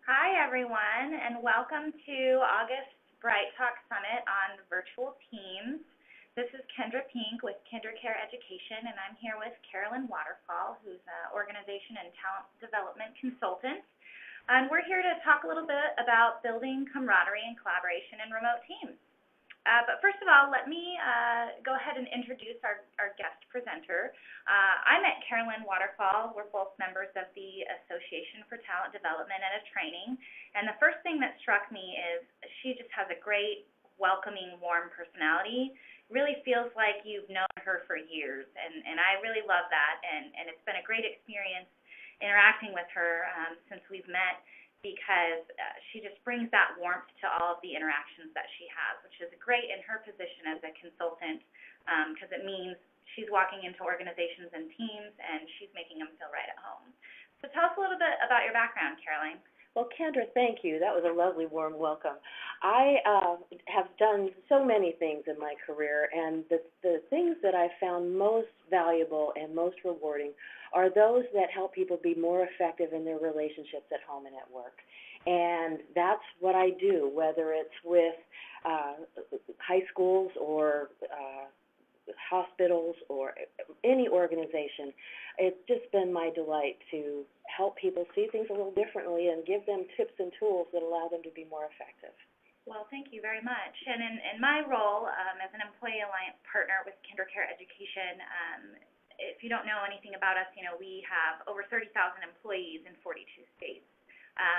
Hi, everyone, and welcome to August Bright Talk Summit on virtual teams. This is Kendra Pink with KinderCare Education, and I'm here with Carolyn Waterfall, who's an organization and talent development consultant. And we're here to talk a little bit about building camaraderie and collaboration in remote teams. But first of all, let me go ahead and introduce our guest presenter. I met Carolyn Waterfall. We're both members of the Association for Talent Development and Training. And the first thing that struck me is she just has a great, welcoming, warm personality. Really feels like you've known her for years. And I really love that. And it's been a great experience interacting with her since we've met, because she just brings that warmth to all of the interactions that she has, which is great in her position as a consultant, because it means she's walking into organizations and teams and she's making them feel right at home. So tell us a little bit about your background, Caroline. Well, Kendra, thank you. That was a lovely, warm welcome. I have done so many things in my career, and the things that I found most valuable and most rewarding are those that help people be more effective in their relationships at home and at work. And that's what I do, whether it's with high schools or hospitals or any organization. It's just been my delight to help people see things a little differently and give them tips and tools that allow them to be more effective. Well, thank you very much. And in my role as an Employee Alliance partner with KinderCare Education, if you don't know anything about us, we have over 30,000 employees in 42 states.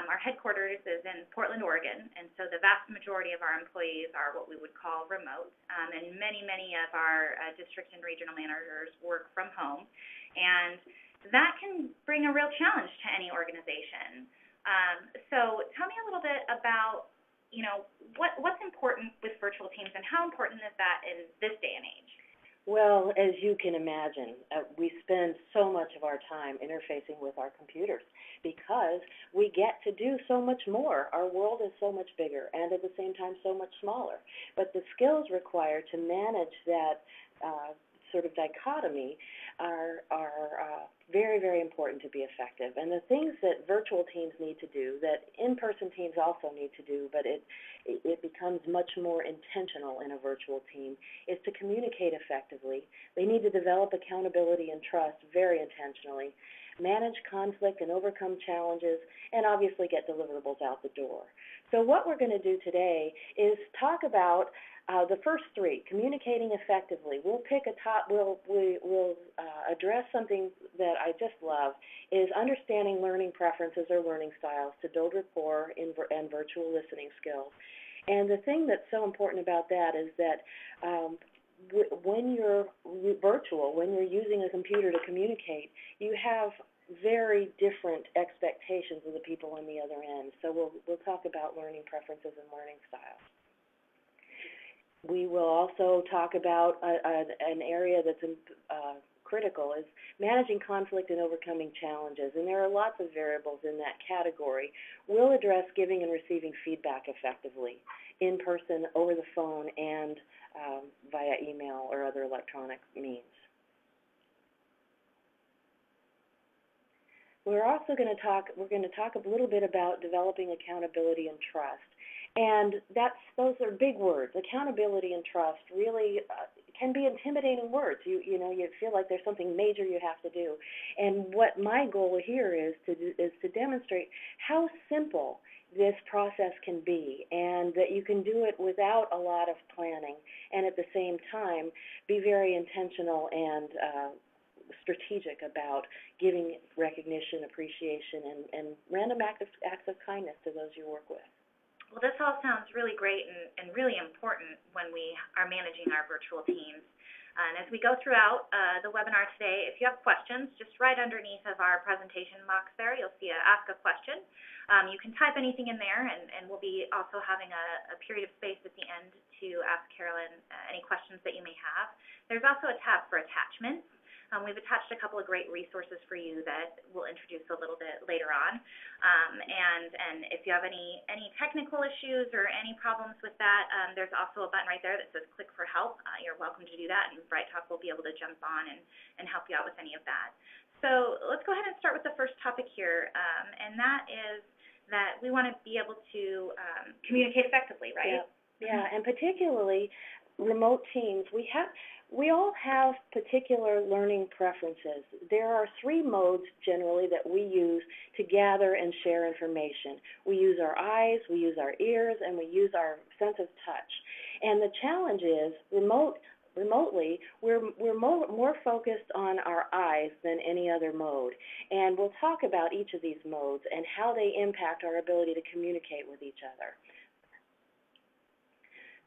Our headquarters is in Portland, Oregon, and so the vast majority of our employees are what we would call remote, and many of our district and regional managers work from home, and that can bring a real challenge to any organization. So tell me a little bit about, what's important with virtual teams, and how important is that in this day and age? Well, as you can imagine, we spend so much of our time interfacing with our computers because we get to do so much more. Our world is so much bigger and at the same time so much smaller. But the skills required to manage that sort of dichotomy are very, very important to be effective. And the things that virtual teams need to do, that in-person teams also need to do, but it becomes much more intentional in a virtual team, is to communicate effectively. They need to develop accountability and trust very intentionally, manage conflict and overcome challenges, and obviously get deliverables out the door. So what we're going to do today is talk about the first three, communicating effectively. We'll pick a top. We'll address something that I just love, is understanding learning preferences or learning styles to build rapport and virtual listening skills. And the thing that's so important about that is that when you're virtual, when you're using a computer to communicate, you have very different expectations of the people on the other end. So we'll talk about learning preferences and learning styles. We will also talk about an area that's critical, is managing conflict and overcoming challenges. And there are lots of variables in that category. We'll address giving and receiving feedback effectively, in person, over the phone, and via email or other electronic means. We're also going to talk a little bit about developing accountability and trust. And those are big words. Accountability and trust really can be intimidating words. You feel like there's something major you have to do. And what my goal here is to demonstrate how simple this process can be, and that you can do it without a lot of planning, and at the same time be very intentional and strategic about giving recognition, appreciation, and random acts of kindness to those you work with. Well, this all sounds really great and really important when we are managing our virtual teams. And as we go throughout the webinar today, if you have questions, just right underneath of our presentation box there, you'll see Ask a Question. You can type anything in there, and we'll be also having a period of space at the end to ask Carolyn any questions that you may have. There's also a tab for attachments. We've attached a couple of great resources for you that we'll introduce a little bit later on. And if you have any technical issues or any problems with that, there's also a button right there that says click for help. You're welcome to do that, and Bright Talk will be able to jump on and help you out with any of that. So let's go ahead and start with the first topic here, and that is that we want to be able to communicate effectively, right? Yeah, and particularly remote teams, we all have particular learning preferences. There are 3 modes generally that we use to gather and share information. We use our eyes, we use our ears, and we use our sense of touch. And the challenge is remotely, we're more focused on our eyes than any other mode. And we'll talk about each of these modes and how they impact our ability to communicate with each other.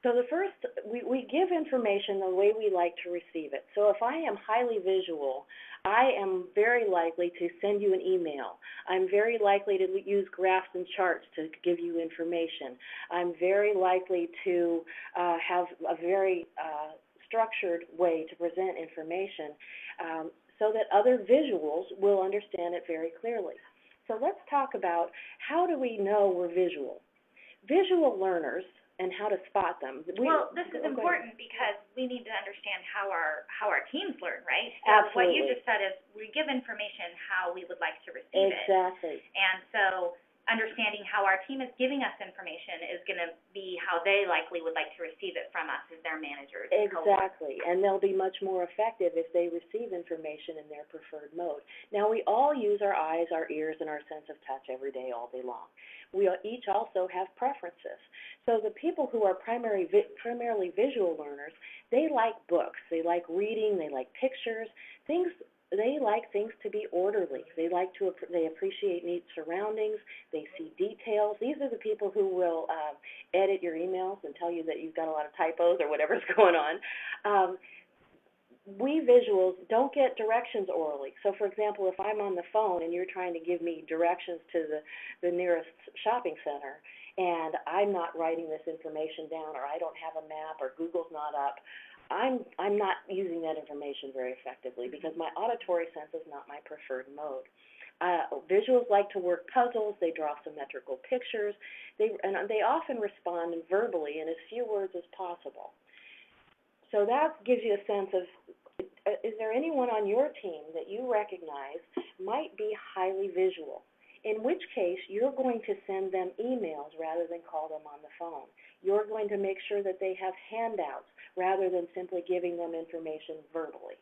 So the first, we give information the way we like to receive it. So if I am highly visual, I am very likely to send you an email. I'm very likely to use graphs and charts to give you information. I'm very likely to have a very structured way to present information so that other visuals will understand it very clearly. So let's talk about how do we know we're visual. Visual learners, and how to spot them. Well, this is important because we need to understand how our teams learn, right? So Absolutely. What you just said is we give information how we would like to receive it. Exactly. And so understanding how our team is giving us information is going to be how they likely would like to receive it from us as their managers. Exactly, and they'll be much more effective if they receive information in their preferred mode. Now, we all use our eyes, our ears, and our sense of touch every day, all day long. We each also have preferences. So the people who are primarily visual learners, they like books, they like reading, they like pictures, they like things to be orderly. They appreciate neat surroundings. They see details. These are the people who will edit your emails and tell you that you've got a lot of typos or whatever's going on. We visuals don't get directions orally. So, for example, if I'm on the phone and you're trying to give me directions to the nearest shopping center, and I'm not writing this information down, or I don't have a map, or Google's not up, I'm not using that information very effectively because my auditory sense is not my preferred mode. Visuals like to work puzzles. They draw symmetrical pictures. They often respond verbally in as few words as possible. So that gives you a sense of, is there anyone on your team that you recognize might be highly visual? In which case, you're going to send them emails rather than call them on the phone. You're going to make sure that they have handouts rather than simply giving them information verbally.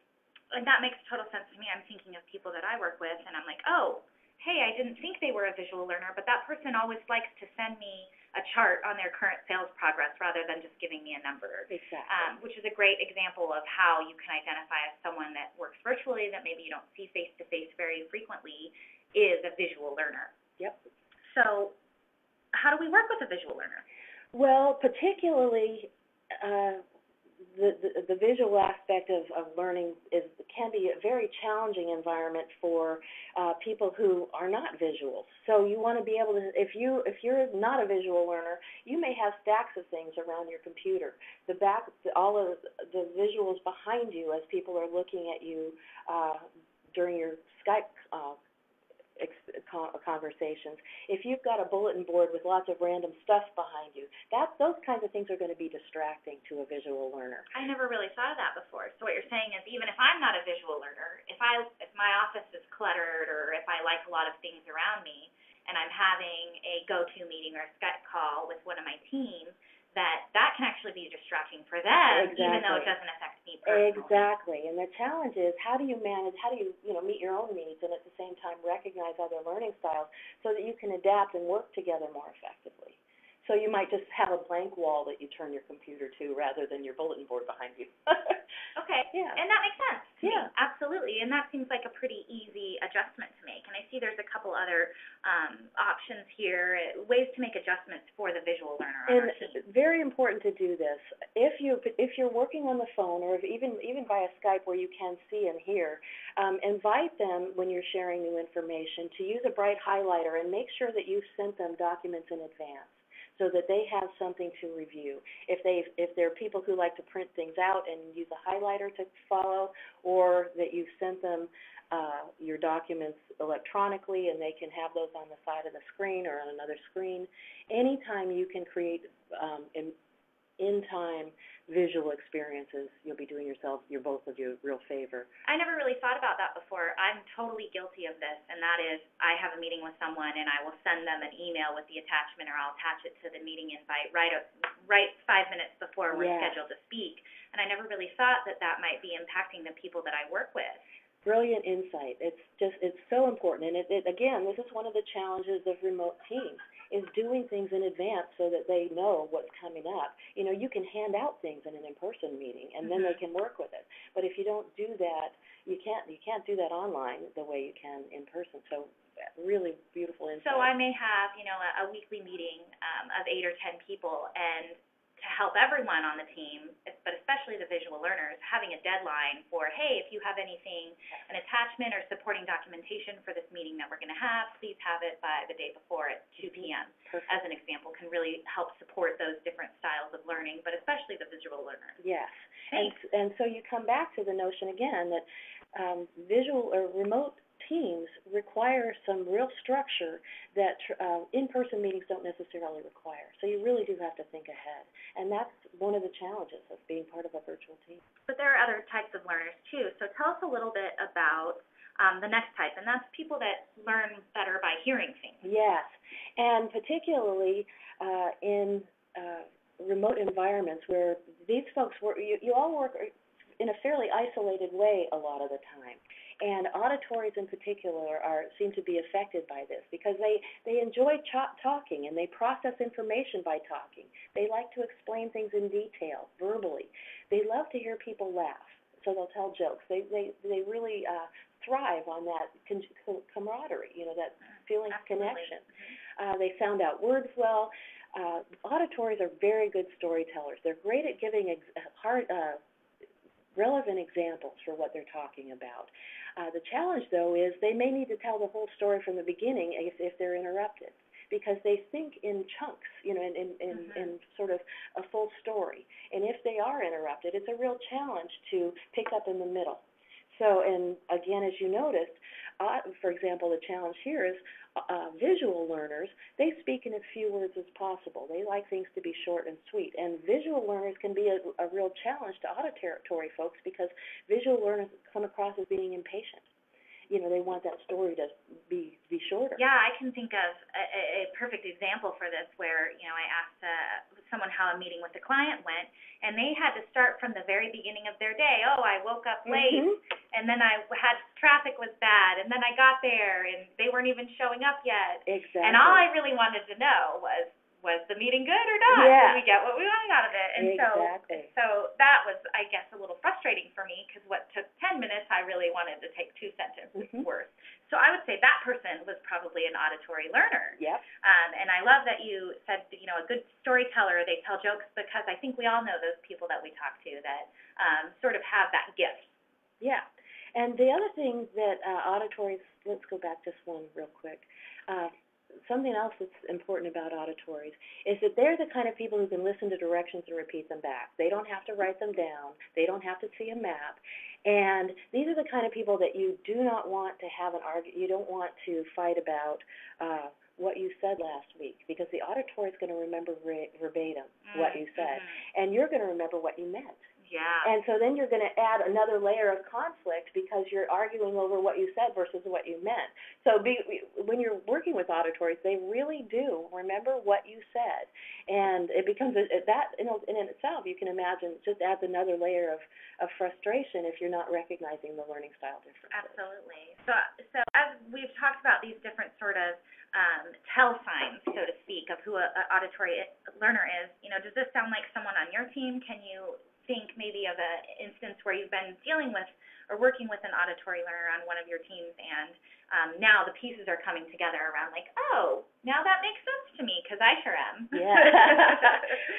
And that makes total sense to me. I'm thinking of people that I work with, and I'm like, oh, hey, I didn't think they were a visual learner, but that person always likes to send me a chart on their current sales progress rather than just giving me a number. Exactly. Which is a great example of how you can identify as someone that works virtually that maybe you don't see face-to-face very frequently is a visual learner. Yep. So how do we work with a visual learner? Well, particularly the visual aspect of learning can be a very challenging environment for people who are not visuals. So you want to be able to, if you're not a visual learner, you may have stacks of things around your computer. All of the visuals behind you as people are looking at you during your Skype conversations. If you've got a bulletin board with lots of random stuff behind you, those kinds of things are going to be distracting to a visual learner. I never really thought of that before. So what you're saying is even if I'm not a visual learner, if my office is cluttered or if I like a lot of things around me and I'm having a go-to meeting or a Skype call with one of my teams, that can actually be distracting for them, Exactly. Even though it doesn't affect me personally. Exactly. And the challenge is how do you meet your own needs and at the same time recognize other learning styles so that you can adapt and work together more effectively. So you might just have a blank wall that you turn your computer to rather than your bulletin board behind you. Okay. Yeah. And that makes sense to me. Yeah. Absolutely. And that seems like a pretty easy adjustment to make. And I see there's a couple other options here, ways to make adjustments for the visual learner on our team. Very important to do this. If you're working on the phone or even via Skype where you can see and hear, invite them when you're sharing new information to use a bright highlighter and make sure that you've sent them documents in advance, so that they have something to review. If there are people who like to print things out and use a highlighter to follow, or that you've sent them your documents electronically and they can have those on the side of the screen or on another screen, anytime you can create in-time visual experiences, you'll be doing both of you a real favor. I never really thought about that before. I'm totally guilty of this, and that is I have a meeting with someone, and I will send them an email with the attachment, or I'll attach it to the meeting invite right 5 minutes before we're scheduled to speak. And I never really thought that that might be impacting the people that I work with. Brilliant insight. It's so important. And again, this is one of the challenges of remote teams, is doing things in advance so that they know what's coming up. You know, you can hand out things in an in-person meeting, and then they can work with it. But if you don't do that, you can't do that online the way you can in person. So really beautiful insight. So I may have, a weekly meeting of 8 or 10 people, and to help everyone on the team, but especially the visual learners, having a deadline for, hey, if you have anything, an attachment or supporting documentation for this meeting that we're going to have, please have it by the day before at 2 p.m., as an example, can really help support those different styles of learning, but especially the visual learners. Yes. Thanks. And so you come back to the notion again that visual or remote teams require some real structure that in-person meetings don't necessarily require. So you really do have to think ahead. And that's one of the challenges of being part of a virtual team. But there are other types of learners, too. So tell us a little bit about the next type, and that's people that learn better by hearing things. Yes, and particularly in remote environments where these folks work, you all work in a fairly isolated way a lot of the time. And auditories in particular seem to be affected by this because they enjoy talking, and they process information by talking. They like to explain things in detail, verbally. They love to hear people laugh, so they'll tell jokes. They really thrive on that camaraderie, that feeling of connection. They sound out words well. Auditories are very good storytellers. They're great at giving relevant examples for what they're talking about. The challenge, though, is they may need to tell the whole story from the beginning if they're interrupted, because they think in chunks, in sort of a full story. And if they are interrupted, it's a real challenge to pick up in the middle. So, and again, as you noticed, for example, the challenge here is visual learners, they speak in as few words as possible. They like things to be short and sweet. And visual learners can be a real challenge to auditory folks because visual learners come across as being impatient. They want that story to be shorter. Yeah, I can think of a perfect example for this where, I asked someone how a meeting with a client went, and they had to start from the very beginning of their day. Oh, I woke up late, and then I had traffic was bad, and then I got there, and they weren't even showing up yet. Exactly. And all I really wanted to know was the meeting good or not? Yeah. Did we get what we wanted out of it? And exactly. so that was, I guess, a little frustrating for me because what took 10 minutes, I really wanted to take 2 sentences worth. So I would say that person was probably an auditory learner. Yep. And I love that you said, a good storyteller, they tell jokes, because I think we all know those people that we talk to that sort of have that gift. Yeah. And the other thing that auditories, let's go back just one real quick. Something else that's important about auditories is that they're the kind of people who can listen to directions and repeat them back. They don't have to write them down. They don't have to see a map. And these are the kind of people that you do not want to have an argument. You don't want to fight about what you said last week, because the auditory is going to remember verbatim what you said, and you're going to remember what you meant. Yeah. And so then you're going to add another layer of conflict because you're arguing over what you said versus what you meant. So when you're working with auditories, they really do remember what you said. And it becomes that in itself, you can imagine, just adds another layer of frustration if you're not recognizing the learning style differences. Absolutely. So as we've talked about these different sort of tell signs, so to speak, of who an auditory learner is, does this sound like someone on your team? Can you think maybe of an instance where you've been dealing with or working with an auditory learner on one of your teams, and now the pieces are coming together around like, oh, now that makes sense to me because I sure am. Yeah.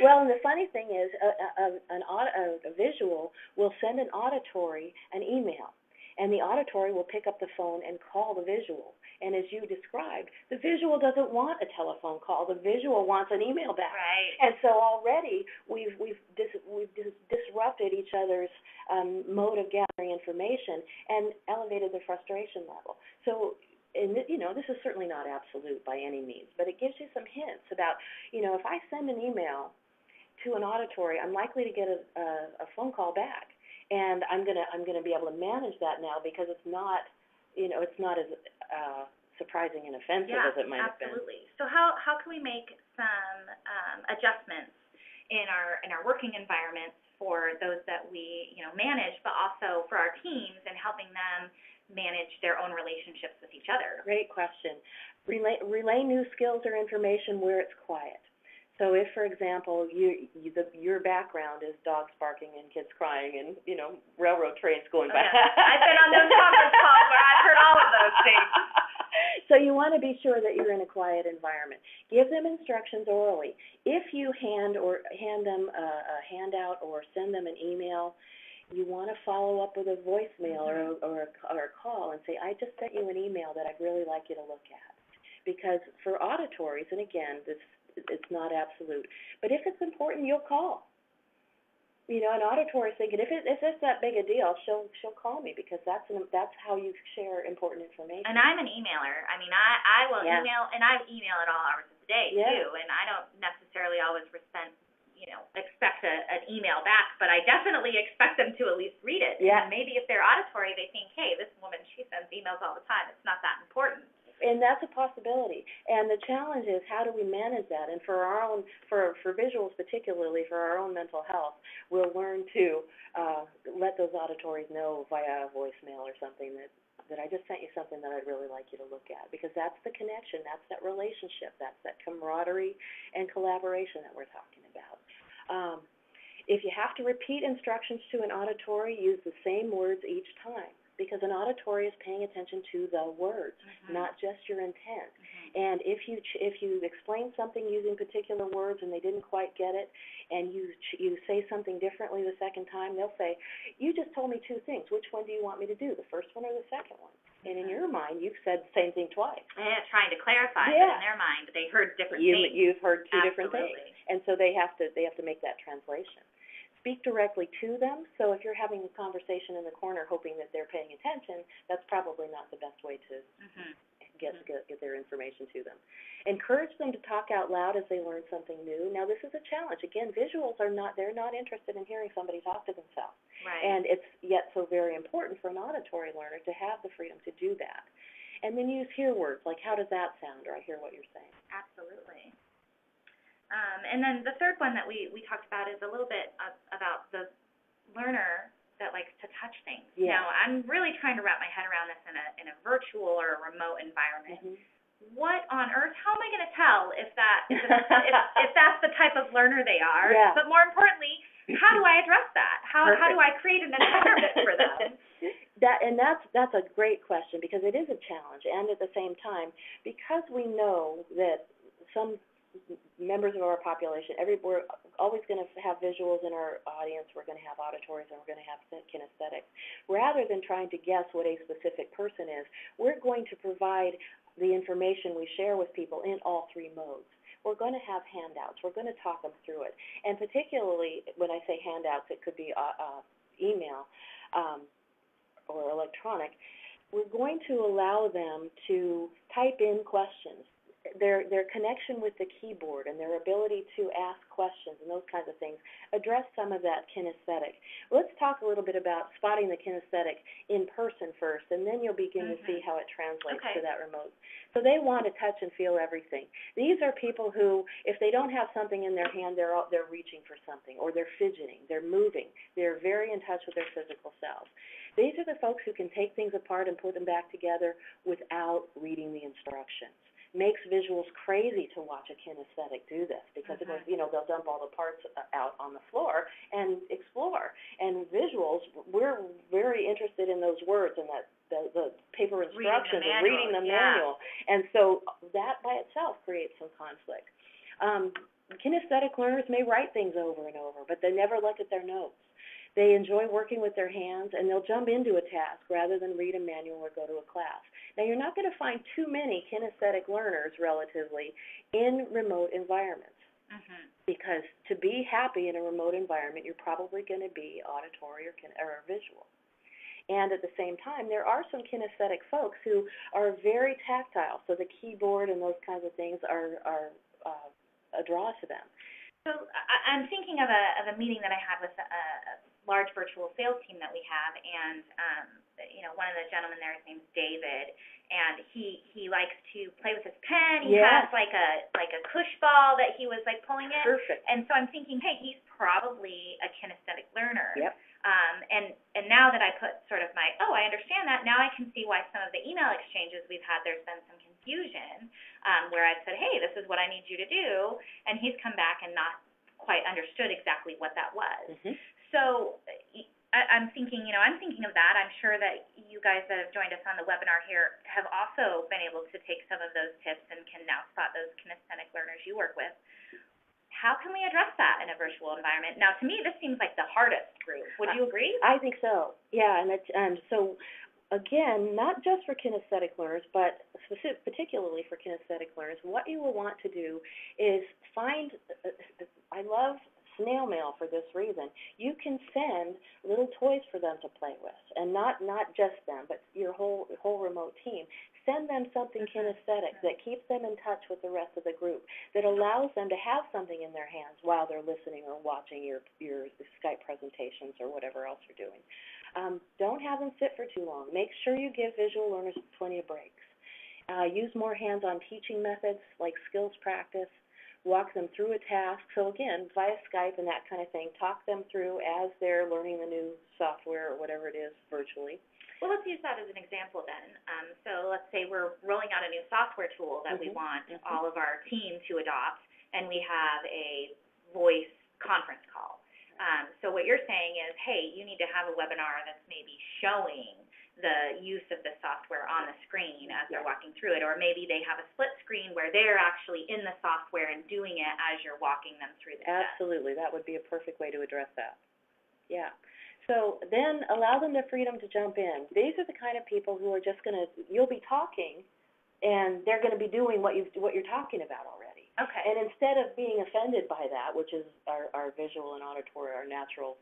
Well, and the funny thing is a visual will send an auditory an email, and the auditory will pick up the phone and call the visual. And as you described, the visual doesn't want a telephone call. The visual wants an email back. Right. And so already we've disrupted each other's mode of gathering information and elevated the frustration level. So, this is certainly not absolute by any means, but it gives you some hints about, if I send an email to to an auditory, I'm likely to get a phone call back, and I'm gonna be able to manage that now because it's not, it's not as surprising and offensive as it might have been. Absolutely. So how can we make some adjustments in our working environments for those that we manage, but also for our teams and helping them manage their own relationships with each other? Great question. Relay new skills or information where it's quiet. So if, for example, your background is dogs barking and kids crying and, railroad trains going by. I've been on those conference calls where I've heard all of those things. So you want to be sure that you're in a quiet environment. Give them instructions orally. If you hand them a handout or send them an email, you want to follow up with a voicemail or a call and say, I just sent you an email that I'd really like you to look at. Because for auditories, and again, it's not absolute, but if it's important, you'll call. An auditory is thinking, if it's that big a deal, she'll call me because that's how you share important information. And I'm an emailer. I mean, I will email, and I email at all hours of the day too. And I don't necessarily always expect an email back, but I definitely expect them to at least read it. Yeah. And maybe if they're auditory, they think, hey, this woman, she sends emails all the time. It's not that important. And that's a possibility. And the challenge is, how do we manage that? And for our own, for visuals particularly, for our own mental health, we'll learn to let those auditories know via a voicemail or something that I just sent you something that I'd really like you to look at, because that's the connection, that's that relationship, that's that camaraderie and collaboration that we're talking about. If you have to repeat instructions to an auditory, use the same words each time, because an auditory is paying attention to the words, not just your intent. And if you explain something using particular words and they didn't quite get it, and you say something differently the second time, they'll say, you just told me two things. Which one do you want me to do, the first one or the second one? And in your mind, you've said the same thing twice. Yeah, trying to clarify, but in their mind, they heard different things. You've heard two different things, and so they have to make that translation. Speak directly to them. So if you're having a conversation in the corner hoping that they're paying attention, that's probably not the best way to get their information to them. Encourage them to talk out loud as they learn something new. Now, this is a challenge. Again, visuals they're not interested in hearing somebody talk to themselves. Right. And it's yet so very important for an auditory learner to have the freedom to do that. And then use hear words, like, how does that sound, or I hear what you're saying. Absolutely. And then the third one that we talked about is a little bit about the learner that likes to touch things. Yeah. Now, I'm really trying to wrap my head around this in a virtual or a remote environment. What on earth? How am I going to tell if that's the type of learner they are? Yeah. But more importantly, how do I address that? How do I create an environment for them? That's a great question, because it is a challenge, and at the same time, because we know that some members of our population, we're always going to have visuals in our audience, we're going to have auditories, and we're going to have kinesthetics. Rather than trying to guess what a specific person is, we're going to provide the information we share with people in all three modes. We're going to have handouts. We're going to talk them through it. And particularly when I say handouts, it could be email or electronic. We're going to allow them to type in questions. Their connection with the keyboard and their ability to ask questions and those kinds of things address some of that kinesthetic. Let's talk a little bit about spotting the kinesthetic in person first, and then you'll begin to see how it translates to that remote. So they want to touch and feel everything. These are people who, if they don't have something in their hand, they're reaching for something, or they're fidgeting, they're moving. They're very in touch with their physical selves. These are the folks who can take things apart and put them back together without reading the instructions. Makes visuals crazy to watch a kinesthetic do this, because they'll dump all the parts out on the floor and explore. And visuals, we're very interested in those words and that the paper instructions and reading the manual. And so that by itself creates some conflict. Kinesthetic learners may write things over and over, but they never look at their notes. They enjoy working with their hands, and they'll jump into a task rather than read a manual or go to a class. Now, you're not going to find too many kinesthetic learners, relatively, in remote environments, because to be happy in a remote environment, you're probably going to be auditory or visual. And at the same time, there are some kinesthetic folks who are very tactile, so the keyboard and those kinds of things are a draw to them. So I'm thinking of a meeting that I had with a large virtual sales team that we have, and one of the gentlemen there, his name's David, and he likes to play with his pen. He has like a cush ball that he was like pulling in. Perfect. And so I'm thinking, hey, he's probably a kinesthetic learner. Yep. And now that I put sort of I understand that, now I can see why some of the email exchanges we've had, there's been some confusion, where I've said, hey, this is what I need you to do, and he's come back and not quite understood exactly what that was. Mm-hmm. So I'm thinking of that. I'm sure that you guys that have joined us on the webinar here have also been able to take some of those tips and can now spot those kinesthetic learners you work with. How can we address that in a virtual environment? Now, to me, this seems like the hardest group. Would you agree? I think so. Yeah, and so, again, not just for kinesthetic learners, but particularly for kinesthetic learners, what you will want to do is find, I love snail mail for this reason. You can send little toys for them to play with, and not just them, but your whole remote team. Send them something kinesthetic that keeps them in touch with the rest of the group, that allows them to have something in their hands while they're listening or watching your Skype presentations or whatever else you're doing. Don't have them sit for too long. Make sure you give visual learners plenty of breaks. Use more hands-on teaching methods like skills practice. Walk them through a task. So again, via Skype and that kind of thing, talk them through as they're learning the new software or whatever it is virtually. Well, let's use that as an example then. So let's say we're rolling out a new software tool that we want all of our team to adopt, and we have a voice conference call. So what you're saying is, hey, you need to have a webinar that's maybe showing the use of the software on the screen as they're walking through it, or maybe they have a split screen where they're actually in the software and doing it as you're walking them through the Absolutely. That would be a perfect way to address that. Yeah. So then allow them the freedom to jump in. These are the kind of people who are just going to, you'll be talking, and they're going to be doing what you're talking about already. Okay. And instead of being offended by that, which is our visual and auditory, our natural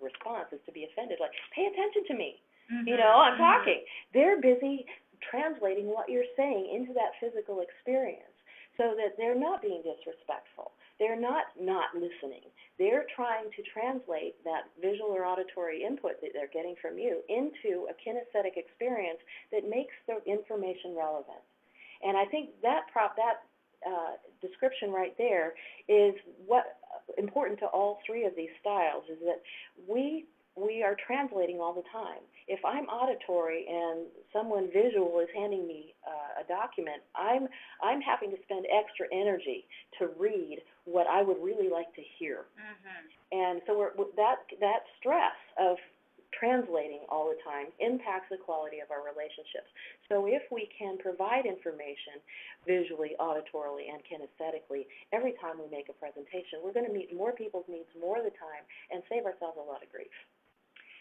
response is to be offended, like, pay attention to me. Mm-hmm. I'm talking. They're busy translating what you're saying into that physical experience so that they're not being disrespectful. They're not listening. They're trying to translate that visual or auditory input that they're getting from you into a kinesthetic experience that makes the information relevant. And I think that description right there is what important to all three of these styles, is that we are translating all the time. If I'm auditory and someone visual is handing me a document, I'm having to spend extra energy to read what I would really like to hear. Mm-hmm. And so that stress of translating all the time impacts the quality of our relationships. So if we can provide information visually, auditorily, and kinesthetically every time we make a presentation, we're going to meet more people's needs more of the time and save ourselves a lot of grief.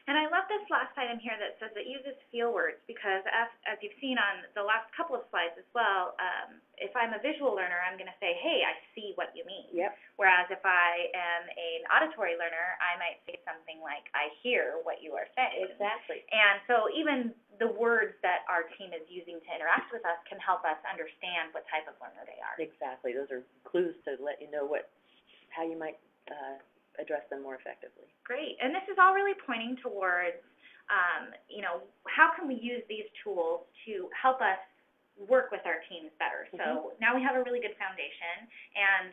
And I love this last item here that says it uses feel words, because as you've seen on the last couple of slides as well, if I'm a visual learner, I'm going to say, hey, I see what you mean. Yep. Whereas if I am an auditory learner, I might say something like, I hear what you are saying. Exactly. And so even the words that our team is using to interact with us can help us understand what type of learner they are. Exactly. Those are clues to let you know how you might address them more effectively. Great. And this is all really pointing towards, how can we use these tools to help us work with our teams better? Mm-hmm. So now we have a really good foundation, and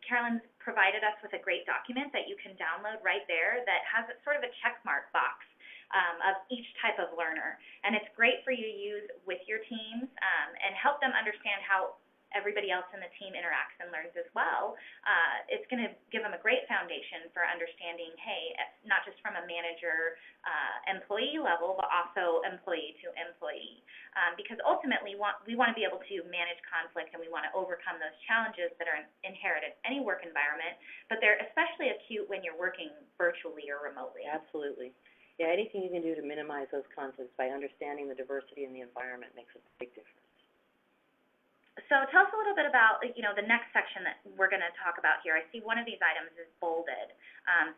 Carolyn's provided us with a great document that you can download right there that has sort of a check mark box of each type of learner. And it's great for you to use with your teams and help them understand how everybody else in the team interacts and learns as well. It's going to give them a great foundation for understanding, hey, not just from a manager employee level, but also employee to employee. Because ultimately, we want to be able to manage conflict, and we want to overcome those challenges that are inherent in any work environment, but they're especially acute when you're working virtually or remotely. Absolutely. Yeah, anything you can do to minimize those conflicts by understanding the diversity in the environment makes a big difference. So tell us a little bit about, the next section that we're going to talk about here. I see one of these items is bolded.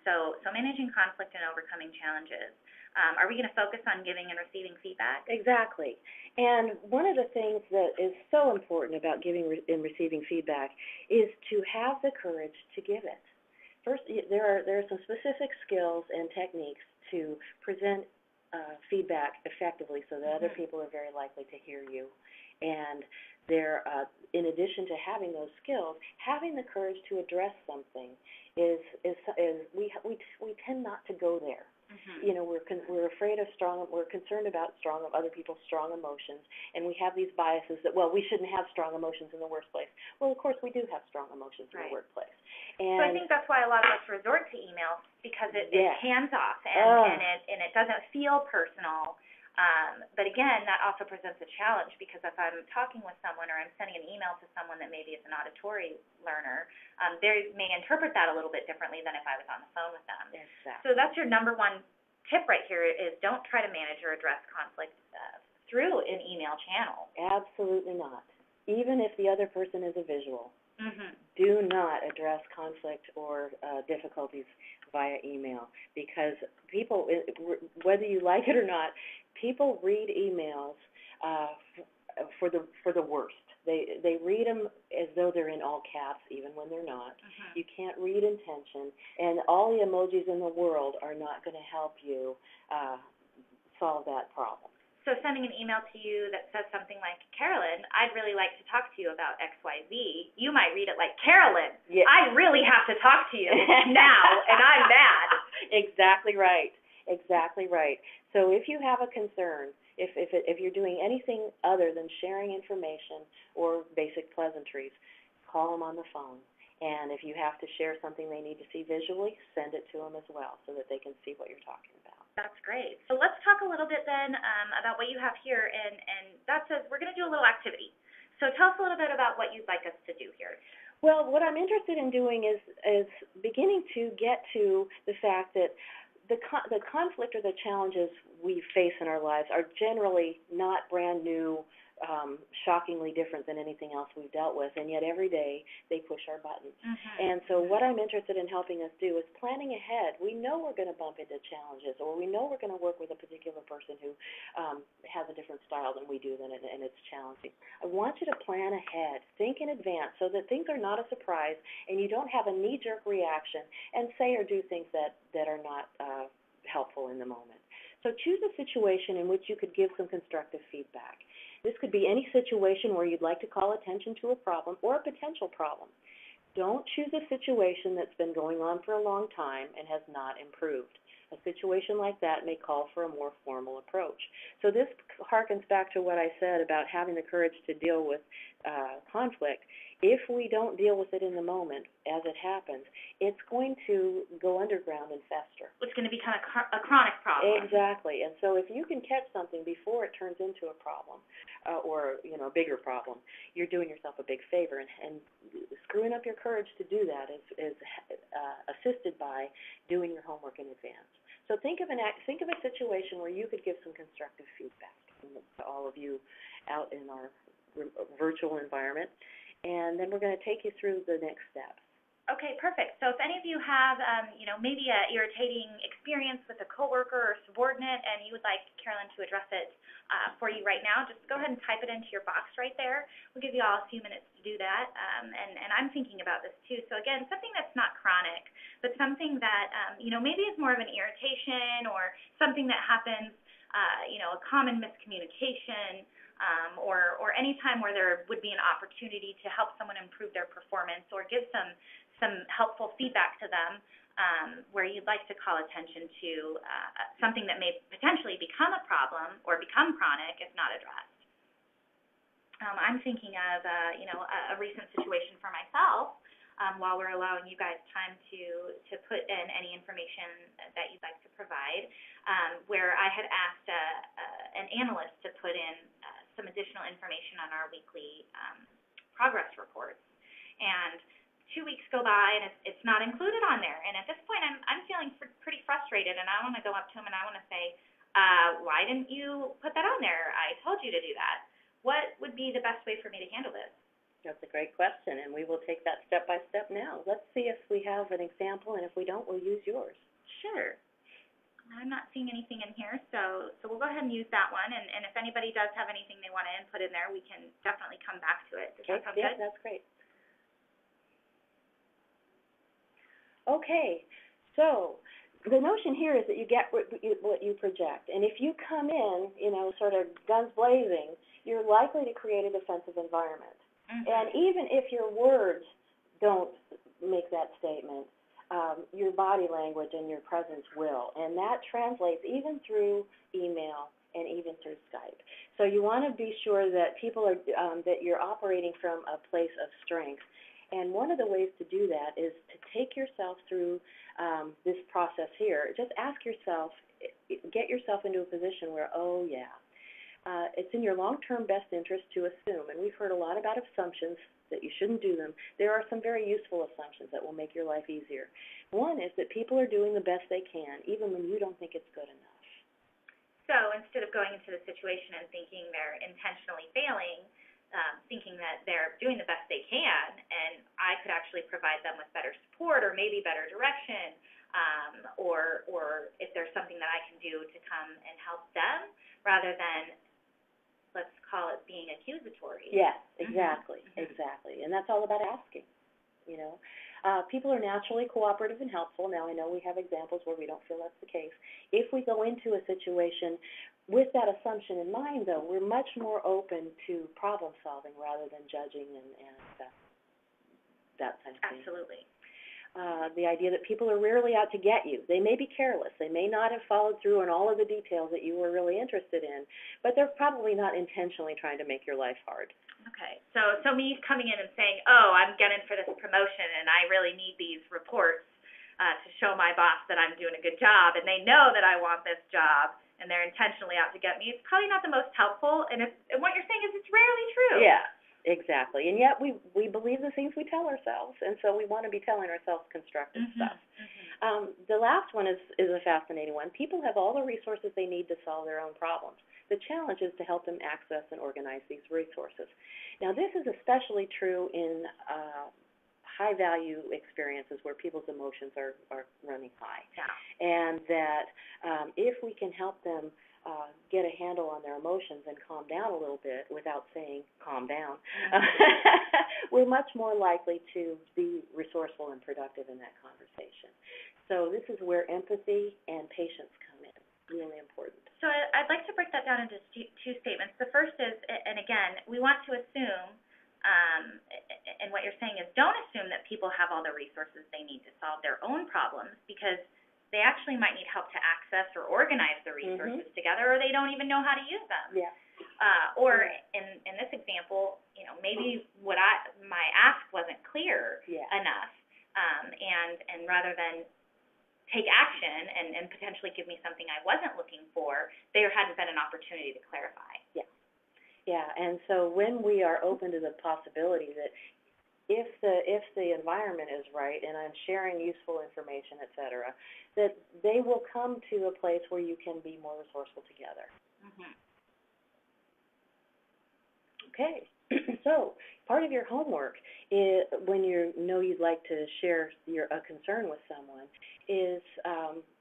So managing conflict and overcoming challenges. Are we going to focus on giving and receiving feedback? Exactly. And one of the things that is so important about giving and receiving feedback is to have the courage to give it. First, there are some specific skills and techniques to present feedback effectively so that other people are very likely to hear you. And in addition to having those skills, having the courage to address something is we tend not to go there. We're afraid of we're concerned about other people's strong emotions, and we have these biases that, we shouldn't have strong emotions in the workplace. Well, of course we do have strong emotions in the workplace. And so I think that's why a lot of us resort to email, because it's hands off and it doesn't feel personal. But again, that also presents a challenge, because if I'm talking with someone or I'm sending an email to someone that maybe is an auditory learner, they may interpret that a little bit differently than if I was on the phone with them. Exactly. So that's your number one tip right here, is don't try to manage or address conflict through an email channel. Absolutely not. Even if the other person is a visual. Do not address conflict or difficulties via email, because people, whether you like it or not, people read emails for the worst. They read them as though they're in all caps, even when they're not. You can't read intention, and all the emojis in the world are not going to help you solve that problem. So sending an email to you that says something like, Carolyn, I'd really like to talk to you about XYZ, you might read it like, Carolyn, I really have to talk to you now, and I'm mad. Exactly right. Exactly right. So if you have a concern, if you're doing anything other than sharing information or basic pleasantries, call them on the phone. And if you have to share something they need to see visually, send it to them as well, so that they can see what you're talking about. That's great. So let's talk a little bit then about what you have here, and that says we're going to do a little activity. So tell us a little bit about what you'd like us to do here. Well, what I'm interested in doing is beginning to get to the fact that the conflict or the challenges we face in our lives are generally not brand new, shockingly different than anything else we've dealt with, and yet every day they push our buttons. And so what I'm interested in helping us do is planning ahead. We know we're going to bump into challenges, or we know we're going to work with a particular person who has a different style than we do, and it's challenging. I want you to plan ahead, think in advance, so that things are not a surprise and you don't have a knee-jerk reaction and say or do things that are not helpful in the moment. So choose a situation in which you could give some constructive feedback. This could be any situation where you'd like to call attention to a problem or a potential problem. Don't choose a situation that's been going on for a long time and has not improved. A situation like that may call for a more formal approach. So this harkens back to what I said about having the courage to deal with conflict. If we don't deal with it in the moment as it happens, it's going to go underground and fester. It's going to become a chronic problem. Exactly. And so if you can catch something before it turns into a problem or a bigger problem, you're doing yourself a big favor. And screwing up your courage to do that is assisted by doing your homework in advance. So think of a situation where you could give some constructive feedback to all of you out in our virtual environment. And then we're going to take you through the next steps. Okay, perfect. So if any of you have, maybe an irritating experience with a coworker or subordinate, and you would like Carolyn to address it for you right now, just go ahead and type it into your box right there. We'll give you all a few minutes to do that. And I'm thinking about this too. So again, something that's not chronic, but something that maybe is more of an irritation or something that happens, a common miscommunication. Or any time where there would be an opportunity to help someone improve their performance or give some helpful feedback to them, where you'd like to call attention to something that may potentially become a problem or become chronic if not addressed. I'm thinking of a recent situation for myself. While we're allowing you guys time to put in any information that you'd like to provide, where I had asked an analyst to put in some additional information on our weekly progress reports. And 2 weeks go by and it's not included on there. And at this point I'm feeling pretty frustrated, and I want to go up to him and I want to say, why didn't you put that on there? I told you to do that. What would be the best way for me to handle this? That's a great question, and we will take that step by step now. Let's see if we have an example, and if we don't, we'll use yours. Sure. I'm not seeing anything in here, so we'll go ahead and use that one, and if anybody does have anything they want to input in there, we can definitely come back to it. Does that sound good? That's great. Okay, so the notion here is that you get what you project, and if you come in, sort of guns blazing, you're likely to create a defensive environment. And even if your words don't make that statement, your body language and your presence will, and that translates even through email and even through Skype. So you want to be sure that people are that you're operating from a place of strength. And one of the ways to do that is to take yourself through this process here. Just ask yourself, get yourself into a position where, oh yeah, it's in your long-term best interest to assume, and we've heard a lot about assumptions, that you shouldn't do them. There are some very useful assumptions that will make your life easier. One is that people are doing the best they can, even when you don't think it's good enough. So instead of going into the situation and thinking they're intentionally failing, thinking that they're doing the best they can, and I could actually provide them with better support or maybe better direction, or if there's something that I can do to come and help them, rather than, let's call it, being accusatory. Yes, exactly, exactly. And that's all about asking, People are naturally cooperative and helpful. Now, I know we have examples where we don't feel that's the case. If we go into a situation with that assumption in mind, though, we're much more open to problem solving rather than judging and that kind of thing. Absolutely. The idea that people are rarely out to get you. They may be careless. They may not have followed through on all of the details that you were really interested in, but they're probably not intentionally trying to make your life hard. Okay. So me coming in and saying, oh, I'm getting for this promotion and I really need these reports to show my boss that I'm doing a good job, and they know that I want this job, and they're intentionally out to get me, it's probably not the most helpful, and what you're saying is it's rarely true. Yeah. Exactly, and yet we believe the things we tell ourselves, and so we want to be telling ourselves constructive stuff. The last one is a fascinating one. People have all the resources they need to solve their own problems. The challenge is to help them access and organize these resources. Now, this is especially true in high-value experiences where people's emotions are running high, and that if we can help them get a handle on their emotions and calm down a little bit without saying, calm down, we're much more likely to be resourceful and productive in that conversation. So this is where empathy and patience come in, really important. So I'd like to break that down into two statements. The first is, and again, we want to assume, and what you're saying is don't assume that people have all the resources they need to solve their own problems, because they actually might need help to access or organize the resources together, or they don't even know how to use them. Yeah. Or in this example, maybe my ask wasn't clear enough, and rather than take action and potentially give me something I wasn't looking for, there hadn't been an opportunity to clarify. Yeah. Yeah, and so when we are open to the possibility that if the environment is right and I'm sharing useful information, et cetera, that they will come to a place where you can be more resourceful together. Okay, so part of your homework is, when you know you'd like to share a concern with someone, is,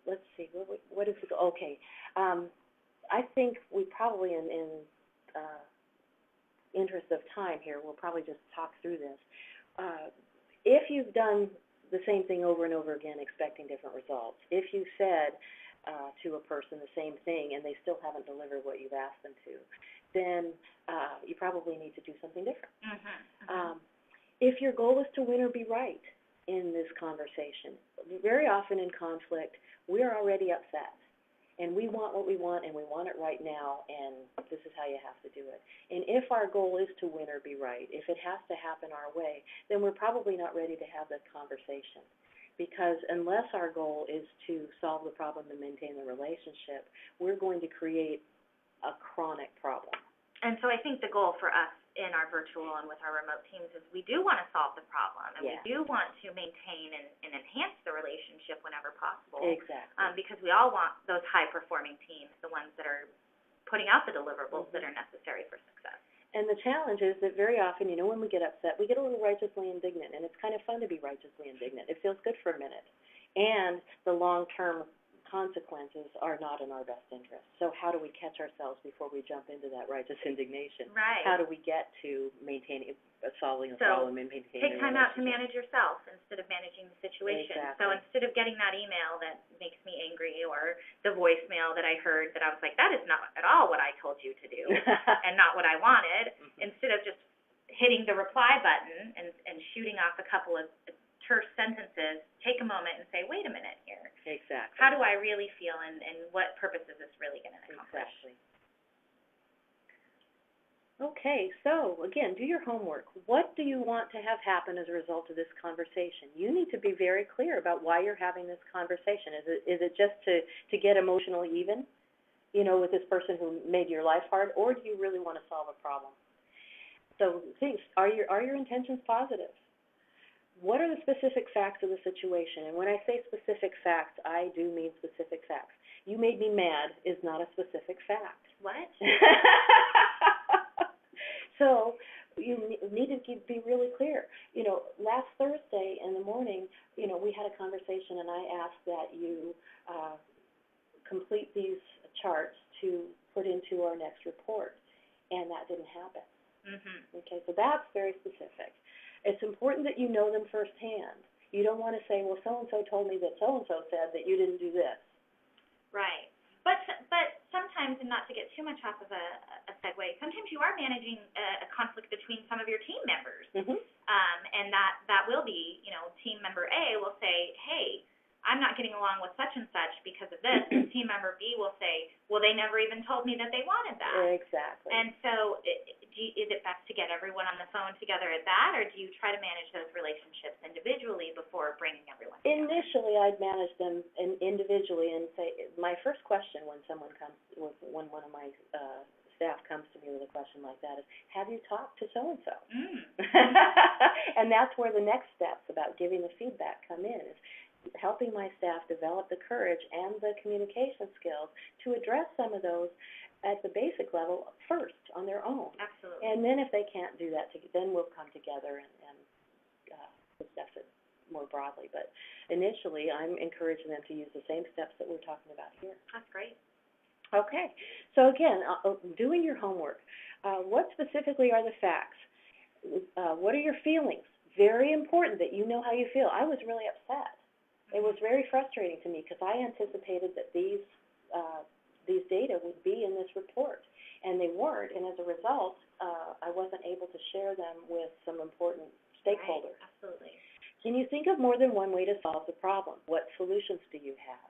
let's see, what is it? Okay, I think we probably, in interest of time here, we'll probably just talk through this. If you've done the same thing over and over again expecting different results, if you said to a person the same thing and they still haven't delivered what you've asked them to, then you probably need to do something different. If your goal is to win or be right in this conversation, very often in conflict, we're already upset. And we want what we want, and we want it right now, and this is how you have to do it. And if our goal is to win or be right, if it has to happen our way, then we're probably not ready to have that conversation. Because unless our goal is to solve the problem and maintain the relationship, we're going to create a chronic problem. And so I think the goal for us in our virtual and with our remote teams is we do want to solve the problem, and we do want to maintain and enhance the relationship whenever possible. Exactly. Because we all want those high-performing teams, the ones that are putting out the deliverables that are necessary for success. And the challenge is that very often, when we get upset, we get a little righteously indignant, and it's kind of fun to be righteously indignant. It feels good for a minute. And the long-term consequences are not in our best interest. So how do we catch ourselves before we jump into that righteous indignation? Right. How do we get to solving a problem and maintaining take time out to manage yourself instead of managing the situation. Exactly. So instead of getting that email that makes me angry or the voicemail that I heard that I was like, that is not at all what I told you to do and not what I wanted, instead of just hitting the reply button and shooting off a couple of terse sentences, take a moment and say, wait a minute here. Exactly. How do I really feel and what purpose is this really going to accomplish? Exactly. Okay, so again, do your homework. What do you want to have happen as a result of this conversation? You need to be very clear about why you're having this conversation. Is it just to get emotionally even, with this person who made your life hard, or do you really want to solve a problem? So think, are your intentions positive? What are the specific facts of the situation? And when I say specific facts, I do mean specific facts. You made me mad is not a specific fact. What? So you need to be really clear. Last Thursday in the morning, we had a conversation, and I asked that you complete these charts to put into our next report, and that didn't happen. Okay, so that's very specific. It's important that you know them firsthand. You don't want to say, well, so-and-so told me that so-and-so said that you didn't do this. Right. But sometimes, and not to get too much off of a segue, sometimes you are managing a conflict between some of your team members. And that will be, team member A will say, hey, I'm not getting along with such and such because of this. And team member B will say, well, they never even told me that they wanted that. Exactly. And so is it best to get everyone on the phone together at that, or do you try to manage those relationships individually before bringing everyone together? Initially, I'd manage them individually and say, my first question when when one of my staff comes to me with a question like that is, have you talked to so-and-so? And that's where the next steps about giving the feedback come in, is helping my staff develop the courage and the communication skills to address some of those at the basic level first on their own. Absolutely. And then if they can't do that, then we'll come together and discuss it more broadly. But initially, I'm encouraging them to use the same steps that we're talking about here. That's great. Okay. So again, doing your homework. What specifically are the facts? What are your feelings? Very important that you know how you feel. I was really upset. It was very frustrating to me because I anticipated that these data would be in this report, and they weren't. And as a result, I wasn't able to share them with some important stakeholders. Right, absolutely. Can you think of more than one way to solve the problem? What solutions do you have?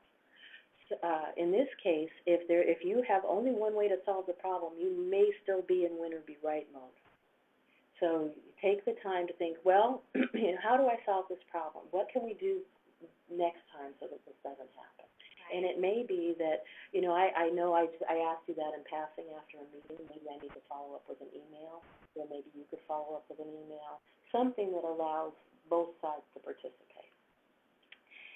In this case, if you have only one way to solve the problem, you may still be in win or be right mode. So take the time to think, well, how do I solve this problem? What can we do next time so that this doesn't happen? Right. And it may be that, I know I asked you that in passing after a meeting. Maybe I need to follow up with an email, or maybe you could follow up with an email, something that allows both sides to participate.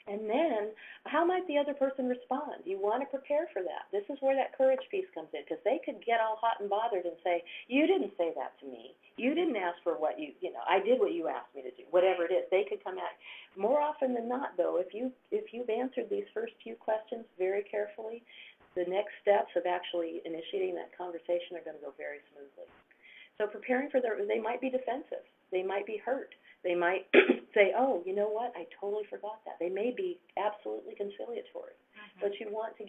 And then, how might the other person respond? You want to prepare for that. This is where that courage piece comes in, because they could get all hot and bothered and say, you didn't say that to me. You didn't ask for what I did what you asked me to do, whatever it is. They could come at. More often than not, though, if you've answered these first few questions very carefully, the next steps of actually initiating that conversation are going to go very smoothly. So preparing for they might be defensive. They might be hurt. They might say, oh, you know what, I totally forgot that. They may be absolutely conciliatory, but you want to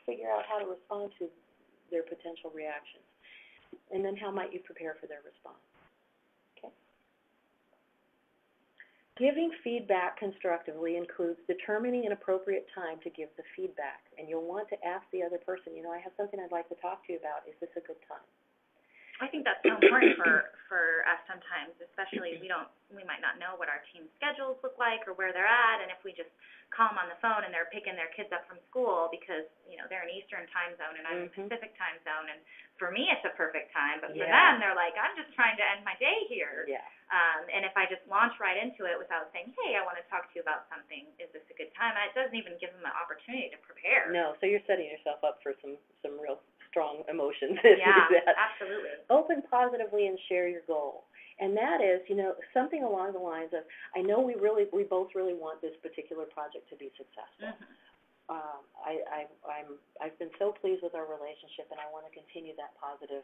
figure out how to respond to their potential reactions. And then how might you prepare for their response? Okay. Giving feedback constructively includes determining an appropriate time to give the feedback. And you'll want to ask the other person, I have something I'd like to talk to you about. Is this a good time? I think that's so important for us sometimes, especially we might not know what our team schedules look like or where they're at, and if we just call them on the phone and they're picking their kids up from school because, they're in Eastern time zone and I'm in Pacific time zone, and for me it's a perfect time, but for them they're like, I'm just trying to end my day here. Yeah. And if I just launch right into it without saying, hey, I want to talk to you about something, is this a good time? It doesn't even give them an opportunity to prepare. No, so you're setting yourself up for some real strong emotions if you do that. Absolutely. Open positively and share your goal. And that is, something along the lines of, I know we both really want this particular project to be successful. I've been so pleased with our relationship, and I want to continue that positive